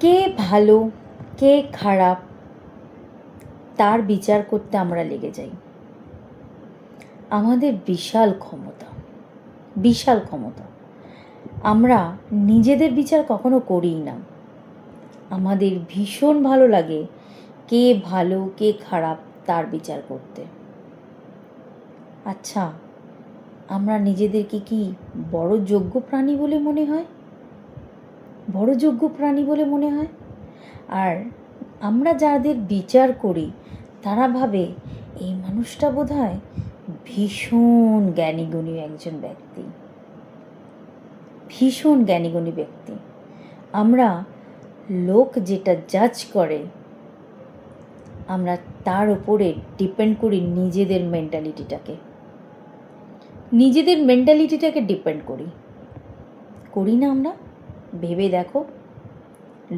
কে ভালো কে খারাপ তার বিচার করতে আমরা লেগে যাই। আমাদের বিশাল ক্ষমতা, বিশাল ক্ষমতা। আমরা নিজেদের বিচার কখনো করিই না। আমাদের ভীষণ ভালো লাগে কে ভালো কে খারাপ তার বিচার করতে। আচ্ছা, আমরা নিজেদেরকে কি বড় যোগ্য প্রাণী বলে মনে হয়? বড় যোগ্য প্রাণী বলে মনে হয়? আর আমরা যাদের বিচার করি তারা ভাবে এই মানুষটা বোধহয় ভীষণ জ্ঞানীগুণী একজন ব্যক্তি, ভীষণ জ্ঞানীগুণী ব্যক্তি। আমরা লোক যেটা জাজ করে আমরা তার উপরে ডিপেন্ড করি নিজেদের মেন্টালিটিটাকে ডিপেন্ড করি না আমরা? ভেবে দেখো,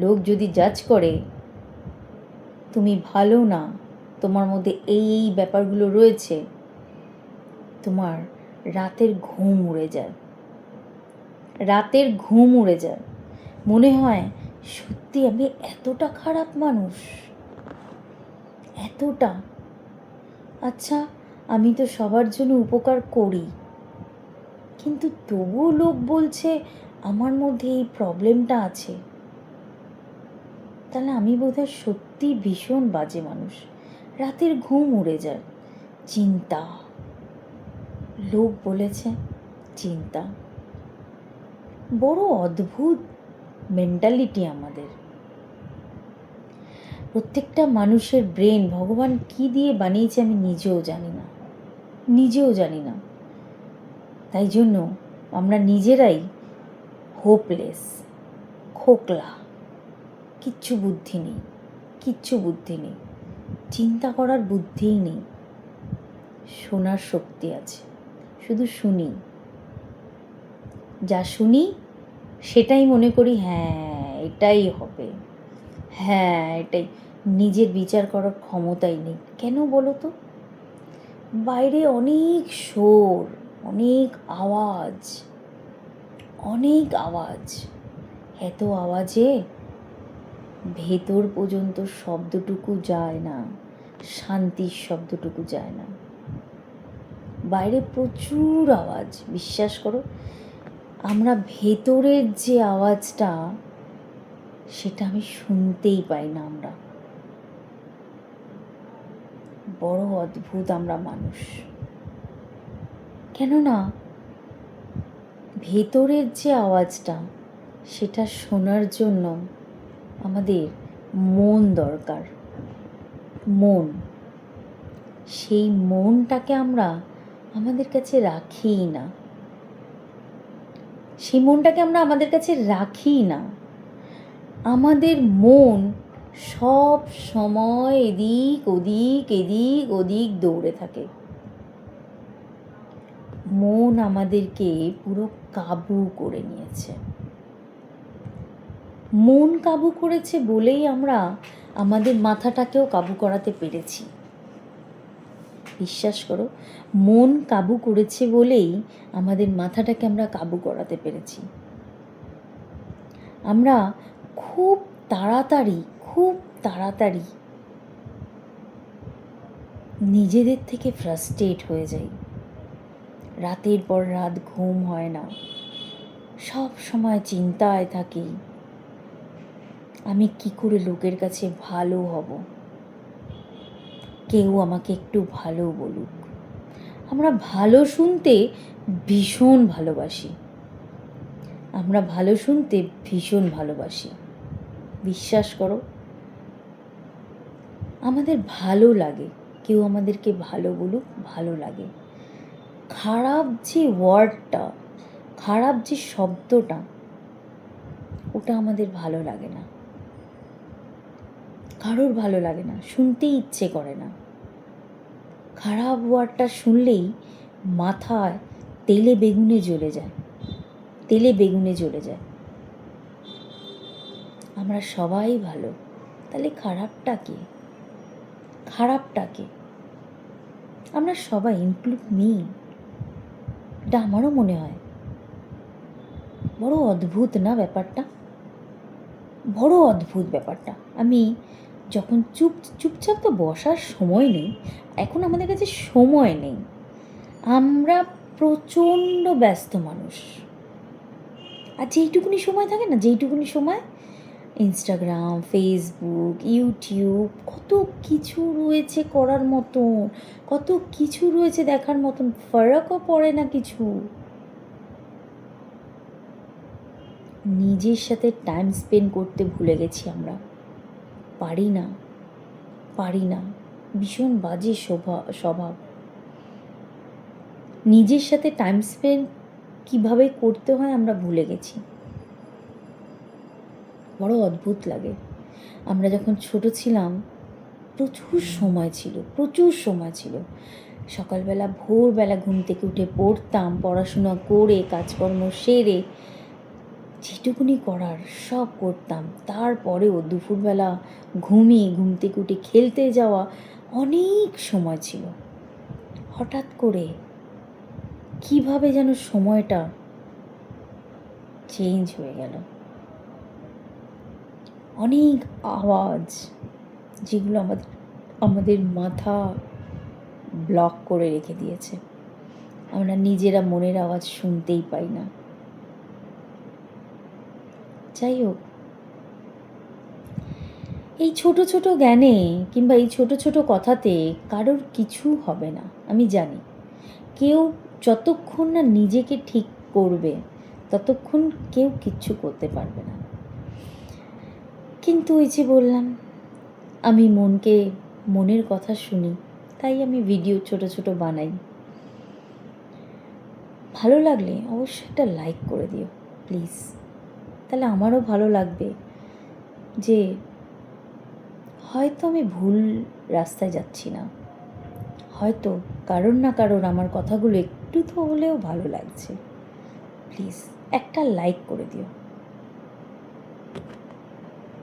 লোক যদি জাজ করে তুমি ভালো না, তোমার মধ্যে এই এই ব্যাপারগুলো রয়েছে, তোমার রাতের ঘুম উড়ে যায়। মনে হয় সত্যি আমি এতটা খারাপ মানুষ, এতটা। আচ্ছা, আমি তো সবার জন্য উপকার করি, কিন্তু তবুও লোক বলছে আমার মধ্যে এই প্রবলেমটা আছে। তাহলে আমি বোধহয় সত্যি ভীষণ বাজে মানুষ। রাতের ঘুম উড়ে যায়। চিন্তা, লোক বলেছে চিন্তা। বড় অদ্ভুত মেন্টালিটি আমাদের। প্রত্যেকটা মানুষের ব্রেন ভগবান কি দিয়ে বানিয়েছে আমি নিজেও জানি না। তাই জন্য আমরা নিজেরাই হোপলেস, খোকলা, কিচ্ছু বুদ্ধি নেই, চিন্তা করার বুদ্ধিই নেই। শোনার শক্তি আছে, শুধু শুনি, যা শুনি সেটাই মনে করি হ্যাঁ এটাই হবে, হ্যাঁ এটাই। নিজের বিচার করার ক্ষমতাই নেই। কেন বলো তো? বাইরে অনেক শোর, অনেক আওয়াজ, এত আওয়াজে ভেতর পর্যন্ত শব্দটুকু যায় না, শান্তির শব্দটুকু যায় না। বাইরে প্রচুর আওয়াজ, বিশ্বাস করো আমরা ভেতরের যে আওয়াজটা সেটা আমি শুনতেই পাই না। আমরা বড় অদ্ভুত আমরা মানুষ। কেননা ভেতরের যে আওয়াজটা সেটা শোনার জন্য আমাদের মন দরকার। সেই মনটাকে আমরা আমাদের কাছে রাখিই না। আমাদের মন সব সময় এদিক ওদিক দৌড়ে থাকে। মন আমাদেরকে পুরো কাবু করে নিয়েছে। মন কাবু করেছে বলেই আমরা আমাদের মাথাটাকেও কাবু করাতে পেরেছি। বিশ্বাস করো, মন কাবু করেছে বলেই আমাদের মাথাটাকে আমরা কাবু করাতে পেরেছি। আমরা খুব তাড়াতাড়ি নিজেদের থেকে ফ্রাস্ট্রেট হয়ে যাই। রাতের পর রাত ঘুম হয় না, সব সময় চিন্তায় থাকি আমি কি করে লোকের কাছে ভালো হব, কেউ আমাকে একটু ভালো বলুক। আমরা ভালো শুনতে ভীষণ ভালোবাসি। বিশ্বাস করো, আমাদের ভালো লাগে কেউ আমাদেরকে ভালো বলুক, ভালো লাগে। খারাপ যে ওয়ার্ডটা, খারাপ যে শব্দটা, ওটা আমাদের ভালো লাগে না, কারোর ভালো লাগে না, শুনতেই ইচ্ছে করে না। খারাপ ওয়ার্ডটা শুনলেই মাথায় তেলে বেগুনে জ্বলে যায়। আমরা সবাই ভালো, তাহলে খারাপটা কি? আমরা সবাই, ইনক্লুড মি, এটা আমারও মনে হয়। বড় অদ্ভুত না ব্যাপারটা? বড় অদ্ভুত ব্যাপারটা। আমি যখন চুপচাপ তো বসার সময় নেই, এখন আমাদের কাছে সময় নেই, আমরা প্রচণ্ড ব্যস্ত মানুষ। আর যেইটুকুনি সময় থাকে না, যেইটুকুনি সময় ইনস্টাগ্রাম, ফেসবুক, ইউটিউব, কত কিছু রয়েছে করার মতন, কত কিছু রয়েছে দেখার মতন, ফারাকও পড়ে না কিছু। নিজের সাথে টাইম স্পেন্ড করতে ভুলে গেছি আমরা, পারি না, ভীষণ বাজে স্বভাব। নিজের সাথে টাইম স্পেন্ড কীভাবে করতে হয় আমরা ভুলে গেছি। বড় অদ্ভুত লাগে। আমরা যখন ছোট ছিলাম প্রচুর সময় ছিল। সকালবেলা ভোরবেলা ঘুম থেকে উঠে পড়তাম, পড়াশোনা করে কাজকর্ম সেরে যেটুকুনি করার সব করতাম। তারপরেও দুপুরবেলা ঘুমিয়ে ঘুম থেকে উঠে খেলতে যাওয়া, অনেক সময় ছিল। হঠাৎ করে কীভাবে যেন সময়টা চেঞ্জ হয়ে গেল। অনেক আওয়াজ, যেগুলো আমাদের মাথা ব্লক করে রেখে দিয়েছে, আমরা নিজেরা মনের আওয়াজ শুনতেই পাই না। যাই হোক, এই ছোট ছোট জ্ঞানে কিংবা এই ছোট ছোট কথাতে কারোর কিছু হবে না, আমি জানি। কেউ যতক্ষণ না নিজেকে ঠিক করবে ততক্ষণ কেউ কিচ্ছু করতে পারবে না। কিন্তু ওই যে বললাম, আমি মনের কথা শুনি, তাই আমি ভিডিও ছোট ছোট বানাই। ভালো লাগলে অবশ্যই একটা লাইক করে দিও প্লিজ, তাহলে আমারও ভালো লাগবে যে হয়তো আমি ভুল রাস্তায় যাচ্ছি না, হয়তো কারোর না কারোর আমার কথাগুলো একটু তো হলেও ভালো লাগছে। প্লিজ একটা লাইক করে দিও।